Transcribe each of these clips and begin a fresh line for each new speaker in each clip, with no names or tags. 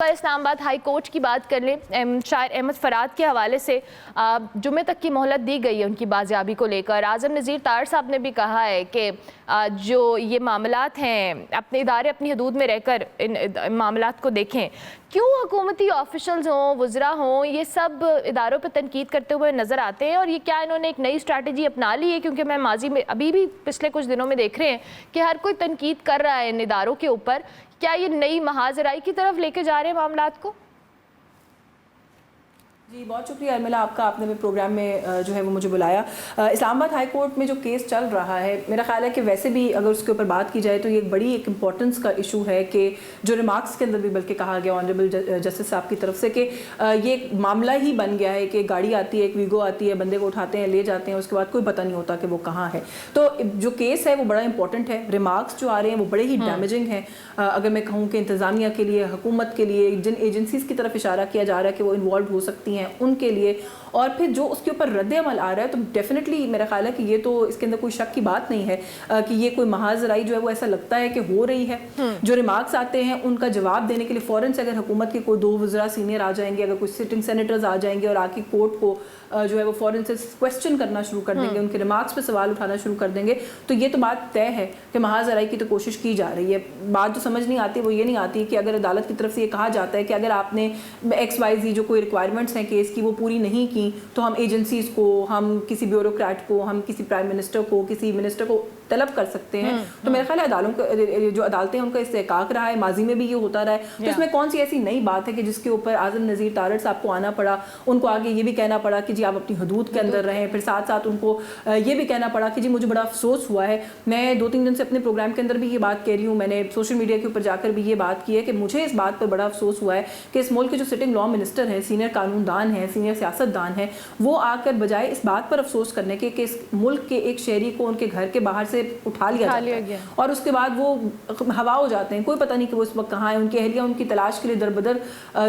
اسلام آباد high court کی بات کر لیں، شاعر احمد فراد کے حوالے سے جمعے تک کی مہلت دی گئی ہے ان کی بازیابی کو لے کر۔ اعظم نذیر تارڑ صاحب نے بھی کہا ہے کہ جو یہ معاملات ہیں اپنے ادارے اپنی حدود میں رہ کر ان معاملات کو دیکھیں۔ کیوں حکومتی آفیشلز ہوں، وزراء ہوں، یہ سب اداروں پہ تنقید کرتے ہوئے نظر آتے ہیں، اور یہ کیا انہوں نے ایک نئی اسٹریٹجی اپنا لی ہے؟ کیونکہ میں ماضی میں ابھی بھی پچھلے کچھ دنوں میں دیکھ رہے ہیں کہ ہر کوئی تنقید کر رہا ہے ان اداروں کے اوپر۔ کیا یہ نئی محاذ رائی کی طرف لے کے جا رہے ہیں معاملات کو؟
جی بہت شکریہ ارملا آپ کا، آپ نے بھی پروگرام میں جو ہے وہ مجھے بلایا۔ اسلام آباد ہائی کورٹ میں جو کیس چل رہا ہے، میرا خیال ہے کہ ویسے بھی اگر اس کے اوپر بات کی جائے تو یہ ایک امپورٹنس کا ایشو ہے کہ جو ریمارکس کے اندر بھی بلکہ کہا گیا آنریبل جسٹس صاحب کی طرف سے کہ یہ ایک معاملہ ہی بن گیا ہے کہ گاڑی آتی ہے، ایک ویگو آتی ہے، بندے کو اٹھاتے ہیں، لے جاتے ہیں، اس کے بعد کوئی پتہ نہیں ہوتا کہ وہ کہاں ہے۔ تو جو کیس ہے وہ بڑا امپورٹنٹ ہے، ریمارکس جو آ رہے ہیں وہ بڑے ہی ڈیمیجنگ ہیں۔ اگر میں کہوں کہ انتظامیہ کے لیے، حکومت کے لیے، جن ایجنسیز کی طرف اشارہ کیا جا رہا ہے کہ وہ انوالوڈ ہو سکتی ہیں ان کے لیے، اور پھر جو اس کے اوپر رد عمل آ رہا ہے، تو ڈیفینیٹلی میرا خیال ہے کہ یہ تو اس کے اندر کوئی شک کی بات نہیں ہے کہ یہ کوئی محاذ رائی جو ہے وہ ایسا لگتا ہے کہ ہو رہی ہے۔ جو ریمارکس آتے ہیں ان کا جواب دینے کے لیے فوراً سے اگر حکومت کے کوئی 2 وزراء سینئر آ جائیں گے، اگر کوئی سٹنگ سینیٹرز آ جائیں گے اور آ کے کورٹ کو جو ہے وہ فوراً سے کویسچن کرنا شروع کر دیں گے، ان کے ریمارکس پہ سوال اٹھانا شروع کر دیں گے، تو یہ تو بات طے ہے کہ محاذ رائی کی تو کوشش کی جا رہی ہے۔ بات جو سمجھ نہیں آتی وہ یہ نہیں آتی کہ اگر عدالت کی طرف سے یہ کہا جاتا ہے کہ اگر آپ نے XYZ جو کوئی ریکوائرمنٹس ہیں کیس کی وہ پوری نہیں کی تو ہم ایجنسیز کو، ہم کسی بیوروکریٹ کو، ہم کسی پرائم منسٹر کو، کسی منسٹر کو طلب کر سکتے ہیں، تو میرا خیال ہے جو عدالتیں ان کا استحقاق رہا ہے، ماضی میں بھی یہ ہوتا رہا ہے، تو اس میں کون سی ایسی نئی بات ہے کہ جس کے اوپر اعظم نذیر تارڑ صاحب کو آنا پڑا، ان کو آگے یہ بھی کہنا پڑا کہ جی آپ اپنی حدود کے اندر رہیں، پھر ساتھ ساتھ ان کو یہ بھی کہنا پڑا کہ جی مجھے بڑا افسوس ہوا ہے، میں 2-3 دن سے اپنے پروگرام کے اندر بھی یہ بات کہہ رہی ہوں، میں نے سوشل میڈیا کے اوپر جا کر بھی یہ بات کی ہے کہ مجھے اس بات پر بڑا افسوس ہوا ہے کہ اس ملک کے جو سٹنگ لا منسٹر ہیں، سینئر قانون دان ہیں، سینئر سیاست دان ہیں، وہ آ کر بجائے اس بات پر افسوس کرنے کے کہ اس ملک کے ایک شہری کو ان کے گھر کے باہر سے اٹھا لیا جاتا ہے اور اس کے بعد وہ ہوا ہو جاتے ہیں، کوئی پتہ نہیں کہ وہ اس وقت کہاں ہیں، ان کی اہلیہ ان کی تلاش کے لیے در بدر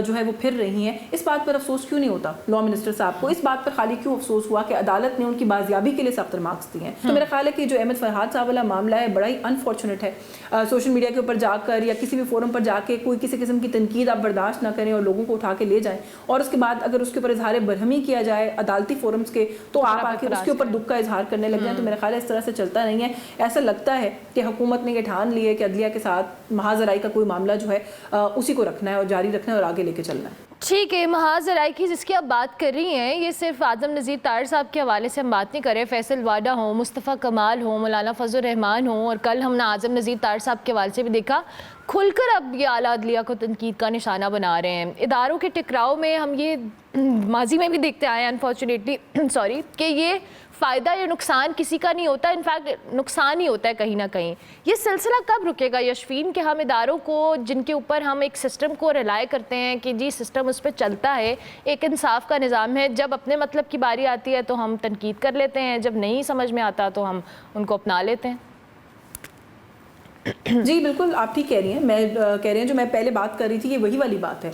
جو ہے وہ پھر رہی ہیں، اس بات پر افسوس کیوں نہیں ہوتا لا منسٹر صاحب کو؟ اس بات پر خالی کیوں افسوس ہوا کہ عدالت نے ان کی بازیابی کے لیے سخت ریمارکس دیے ہیں؟ تو میرا خیال ہے کہ جو احمد فرحاد صاحب والا معاملہ ہے بڑا ہی انفارچونیٹ ہے۔ سوشل میڈیا کے اوپر جا کر یا کسی بھی فورم پر جا کے کوئی کسی قسم کی تنقید آپ برداشت نہ کریں اور لوگوں کو اٹھا کے لے جائیں، اور اس کے بعد اگر اس کے اوپر اظہار برہمی کیا جائے عدالتی فورمز کے تو آپ آ کے اس کے اوپر دکھ کا اظہار کرنے لگ جائیں، تو میرا خیال ہے اس طرح سے چلتا نہیں ہے۔ ایسا لگتا ہے کہ حکومت نے یہ ٹھان لی ہے کہ عدلیہ کے ساتھ محاذ رائی کا کوئی معاملہ جو ہے اسی کو رکھنا ہے اور جاری رکھنا ہے اور آگے لے کے چلنا ہے۔
ٹھیک ہے، محاذ رائی کی جس کی آپ بات کر رہی ہیں، یہ صرف اعظم نذیر تارڑ صاحب کے حوالے سے ہم بات نہیں کر رہے، فیصل واڈا ہوں، مصطفیٰ کمال ہوں، مولانا فضل الرحمان ہوں، اور کل ہم نے اعظم نذیر تارڑ صاحب کے حوالے سے بھی دیکھا کھل کر اب یہ اعلیٰ عدلیہ کو تنقید کا نشانہ بنا رہے ہیں۔ اداروں کے ٹکراؤ میں ہم یہ ماضی میں بھی دیکھتے آئے ہیں انفارچونیٹلی کہ یہ فائدہ یا نقصان کسی کا نہیں ہوتا، انفیکٹ نقصان ہی ہوتا ہے کہیں نہ کہیں۔ یہ سلسلہ کب رکے گا یشفین کہ ہم اداروں کو جن کے اوپر ہم ایک سسٹم کو ریلائی کرتے ہیں کہ جی سسٹم اس پہ چلتا ہے، ایک انصاف کا نظام ہے، جب اپنے مطلب کی باری آتی ہے تو ہم تنقید کر لیتے ہیں، جب نہیں سمجھ میں آتا تو ہم ان کو اپنا لیتے ہیں؟
جی بالکل آپ ٹھیک کہہ رہی ہیں، میں کہہ رہی ہیں جو میں پہلے بات کر رہی تھی یہ وہی والی بات ہے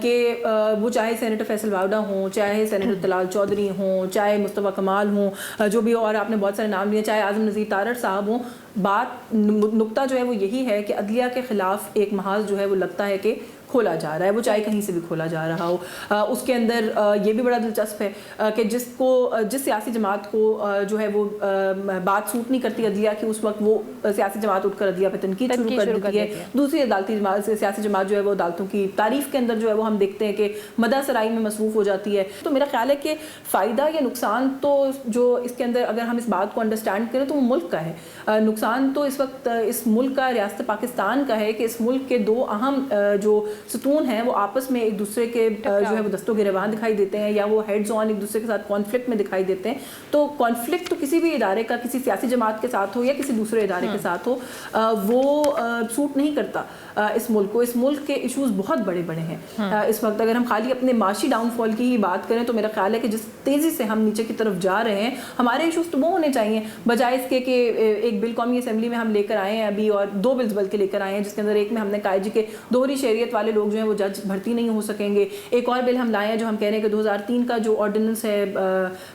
کہ وہ چاہے سینیٹر فیصل واڈا ہوں، چاہے سینیٹر طلال چودھری ہوں، چاہے مصطفیٰ کمال ہوں، جو بھی اور آپ نے بہت سارے نام لیے، چاہے اعظم نذیر تارڑ صاحب ہوں، بات نقطہ جو ہے وہ یہی ہے کہ عدلیہ کے خلاف ایک محاذ جو ہے وہ لگتا ہے کہ کھولا جا رہا ہے، وہ چاہے کہیں سے بھی کھولا جا رہا ہو۔ اس کے اندر یہ بھی بڑا دلچسپ ہے کہ جس سیاسی جماعت کو جو ہے وہ بات سوٹ نہیں کرتی عدلیہ کی، اس وقت وہ سیاسی جماعت اٹھ کر عدلیہ پہ تنقید شروع کر دیتی ہے، دوسری عدالتی سیاسی جماعت جو ہے وہ عدالتوں کی تعریف کے اندر جو ہے وہ ہم دیکھتے ہیں کہ مدح سرائی میں مصروف ہو جاتی ہے۔ تو میرا خیال ہے کہ فائدہ یا نقصان تو جو اس کے اندر اگر ہم اس بات کو انڈرسٹینڈ کریں تو وہ ملک کا ہے، نقصان تو اس وقت اس ملک کا، ریاست پاکستان کا ہے کہ اس ملک کے 2 اہم جو ستون ہیں وہ آپس میں ایک دوسرے کے جو ہے وہ دستوں گریبان دکھائی دیتے ہیں، یا وہ ہیڈز آن ایک دوسرے کے ساتھ کانفلکٹ میں دکھائی دیتے ہیں۔ تو کانفلکٹ تو کسی بھی ادارے کا کسی سیاسی جماعت کے ساتھ ہو یا کسی دوسرے ادارے کے ساتھ ہو وہ سوٹ نہیں کرتا اس ملک کو۔ اس ملک کے ایشوز بہت بڑے بڑے ہیں اس وقت۔ اگر ہم خالی اپنے معاشی ڈاؤن فال کی ہی بات کریں تو میرا خیال ہے کہ جس تیزی سے ہم نیچے کی طرف جا رہے ہیں، ہمارے ایشوز تو وہ ہونے چاہیے بجائے اس کے کہ ایک بل قومی اسمبلی میں ہم لے کر آئے ہیں ابھی، اور 2 بلز بلکہ لے کر آئے ہیں، جس کے اندر ایک میں ہم نے کہا جی کہ دوہری شہریت والے والے لوگ جو ہیں وہ جج بھرتی نہیں ہو سکیں گے. ایک اور بل ہم لائے ہیں جو ہم کہہ رہے ہیں کہ 2003 کا جو آرڈیننس ہے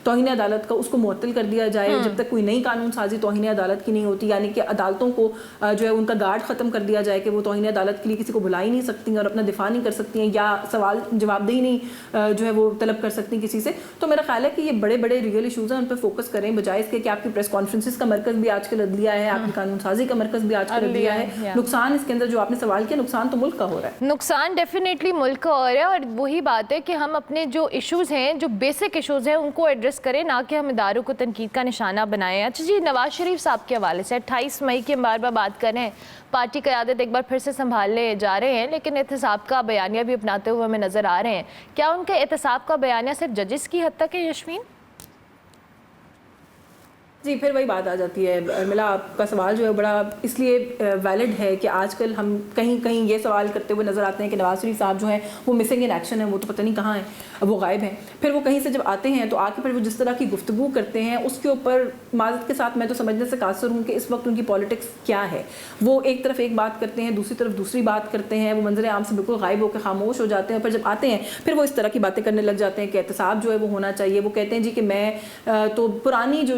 توہین عدالت کا اس کو معطل کر دیا جائے جب تک کوئی نئی قانون سازی توہین عدالت کی نہیں ہوتی, یعنی کہ عدالتوں کو جو ہے ان کا گارڈ ختم کر دیا جائے کہ وہ توہین عدالت کے لیے کسی کو بلا ہی نہیں سکتی ہیں اور اپنا دفاع نہیں کر سکتی ہیں یا سوال جواب دہی نہیں جو ہے وہ طلب کر سکتی کسی سے. تو میرا خیال ہے کہ یہ بڑے بڑے ریئل ایشوز ہیں, ان پہ فوکس کریں بجائے اس کے کہ آپ کی پریس کانفرنسز کا مرکز بھی آج کل عدلیہ ہے, آپ کی قانون سازی کا مرکز بھی آج کل عدلیہ ہے. نقصان اس کے اندر جو آپ نے سوال کیا, نقصان تو ملک کا ہو رہا ہے.
نقصان ڈیفینیٹلی ملک کا ہو رہا ہے, اور وہی بات ہے کہ ہم اپنے جو ایشوز ہیں, جو بیسک ایشوز ہیں, ان کو ایڈریس کریں, نہ کہ ہم اداروں کو تنقید کا نشانہ بنائیں. اچھا جی, نواز شریف صاحب کے حوالے سے 28 مئی کی ہم بار بار بات کر رہے ہیں, پارٹی قیادت ایک بار پھر سے سنبھالنے جا رہے ہیں, لیکن احتساب کا بیانیہ بھی اپناتے ہوئے ہمیں نظر آ رہے ہیں. کیا ان کے احتساب کا بیانیہ صرف ججز کی حد تک ہے یشمین؟
جی, پھر وہی بات آ جاتی ہے. ملا آپ کا سوال جو ہے بڑا اس لیے ویلڈ ہے کہ آج کل ہم کہیں کہیں یہ سوال کرتے ہوئے نظر آتے ہیں کہ نواز شریف صاحب جو ہیں وہ مسنگ ان ایکشن ہیں, وہ تو پتہ نہیں کہاں ہیں, وہ غائب ہیں. پھر وہ کہیں سے جب آتے ہیں تو آ کے پھر وہ جس طرح کی گفتگو کرتے ہیں اس کے اوپر معذرت کے ساتھ میں تو سمجھنے سے قاصر ہوں کہ اس وقت ان کی پالیٹکس کیا ہے. وہ ایک طرف ایک بات کرتے ہیں, دوسری طرف دوسری بات کرتے ہیں, وہ منظر عام سے بالکل غائب ہو کے خاموش ہو جاتے ہیں. پھر جب آتے ہیں پھر وہ اس طرح کی باتیں کرنے لگ جاتے ہیں کہ احتساب جو ہے وہ ہونا چاہیے. وہ کہتے ہیں جی کہ میں تو پرانی جو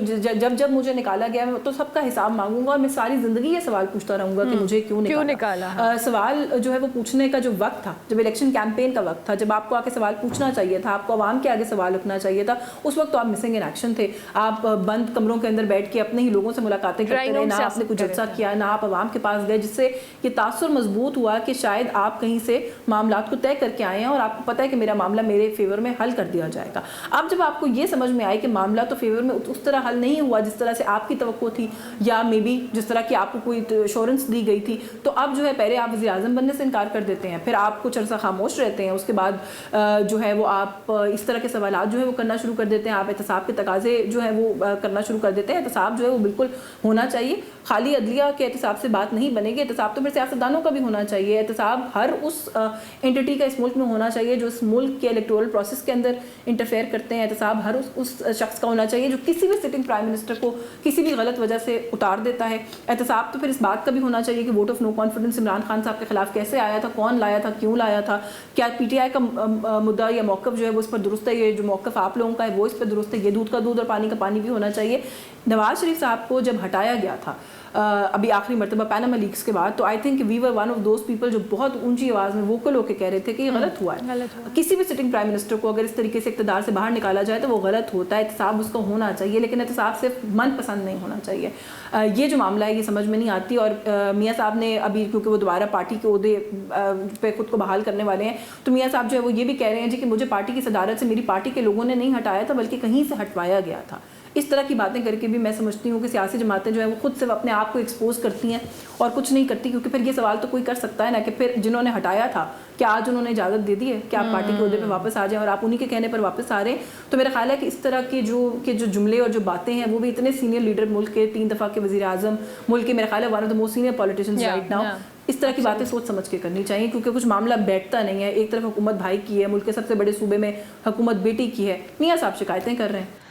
جب مجھے نکالا گیا میں تو سب کا حساب مانگوں گا, اور میں ساری زندگی یہ سوال پوچھتا رہوں گا کہ مجھے کیوں نکالا. سوال جو ہے وہ پوچھنے کا جو وقت تھا, جب الیکشن کیمپین کا وقت تھا, جب آپ کو آ کے سوال پوچھنا چاہیے تھا, آپ کو عوام کے آگے سوال رکھنا چاہیے تھا, اس وقت تو آپ مسنگ ان ایکشن تھے. آپ بند کمروں کے اندر بیٹھ کے اپنے ہی لوگوں سے ملاقاتیں کرتے رہے, نہ آپ نے کچھ جلسہ کیا, نہ آپ عوام کے پاس گئے, جس سے یہ تاثر مضبوط ہوا کہ شاید آپ کہیں سے معاملات کو طے کر کے آئے ہیں اور آپ کو پتہ ہے کہ میرا معاملہ میرے فیور میں حل کر دیا جائے گا. اب جب آپ کو یہ سمجھ میں آئے کہ معاملہ تو فیور میں اس طرح حل نہیں ہوا جس طرح سے آپ کی توقع تھی, یا مے بی جس طرح کی آپ کو کوئی ایشورنس دی گئی تھی, تو اب جو ہے پہلے آپ وزیر اعظم بننے سے انکار کر دیتے ہیں, پھر آپ کچھ عرصہ خاموش رہتے ہیں, اس کے بعد جو ہے وہ آپ اس طرح کے سوالات جو ہے وہ کرنا شروع کر دیتے ہیں, آپ احتساب کے تقاضے جو ہے وہ کرنا شروع کر دیتے ہیں. احتساب جو ہے وہ بالکل ہونا چاہیے, خالی عدلیہ کے احتساب سے بات نہیں بنے گی. احتساب تو پھر سیاستدانوں کا بھی ہونا چاہیے. احتساب ہر اس انٹیٹی کا اس ملک میں ہونا چاہیے جو اس ملک کے الیکٹورل پروسیس کے اندر انٹرفیئر کرتے ہیں. احتساب ہر اس شخص کا ہونا چاہیے جو کسی بھی سٹنگ پرائم منسٹر کو کسی بھی غلط وجہ سے اتار دیتا ہے. احتساب تو پھر اس بات کا بھی ہونا چاہیے کہ vote of no confidence Imran Khan صاحب کے خلاف کیسے آیا تھا, کون لایا تھا, کیوں لایا تھا, کیا پی ٹی آئی کا مدعا یا موقف جو ہے وہ اس پر درست ہے, یہ جو موقف آپ لوگوں کا ہے وہ اس پر درست ہے. یہ دودھ کا دودھ اور پانی کا پانی بھی ہونا چاہیے. نواز شریف صاحب کو جب ہٹایا گیا تھا ابھی آخری مرتبہ پیناما لیکس کے بعد, تو I think we were one of those people جو بہت اونچی آواز میں ووکل ہو کے کہہ رہے تھے کہ یہ غلط ہوا ہے. کسی بھی سٹنگ پرائم منسٹر کو اگر اس طریقے سے اقتدار سے باہر نکالا جائے تو وہ غلط ہوتا ہے. احتساب اس کا ہونا چاہیے, لیکن احتساب صرف من پسند نہیں ہونا چاہیے. یہ جو معاملہ ہے یہ سمجھ میں نہیں آتی. اور میاں صاحب نے ابھی کیونکہ وہ دوبارہ پارٹی کے عہدے پہ خود کو بحال کرنے والے ہیں, تو میاں صاحب جو ہے وہ یہ بھی کہہ رہے ہیں جی کہ مجھے پارٹی کی صدارت سے میری پارٹی کے لوگوں نے نہیں ہٹایا تھا بلکہ کہیں سے ہٹوایا گیا تھا. اس طرح کی باتیں کر کے بھی میں سمجھتی ہوں کہ سیاسی جماعتیں جو ہیں وہ خود سے اپنے آپ کو ایکسپوز کرتی ہیں اور کچھ نہیں کرتی, کیونکہ پھر یہ سوال تو کوئی کر سکتا ہے نا کہ پھر جنہوں نے ہٹایا تھا کیا آج انہوں نے اجازت دے دی ہے کہ آپ پارٹی کے عہدے پہ واپس آ جائیں, اور آپ انہی کے کہنے پر واپس آ رہے ہیں. تو میرا خیال ہے کہ اس طرح کے جو جملے اور جو باتیں ہیں وہ بھی اتنے سینئر لیڈر, ملک کے 3 دفعہ کے وزیر اعظم, ملک کے میرا خیال ہے one of the most senior politicians right now, اس طرح کی باتیں سوچ سمجھ کے کرنی چاہیے, کیونکہ کچھ معاملہ بیٹھتا نہیں ہے. ایک طرف حکومت بھائی کی ہے, ملک کے سب سے بڑے صوبے میں حکومت بیٹی کی ہے, میاں صاحب شکایتیں کر رہے ہیں.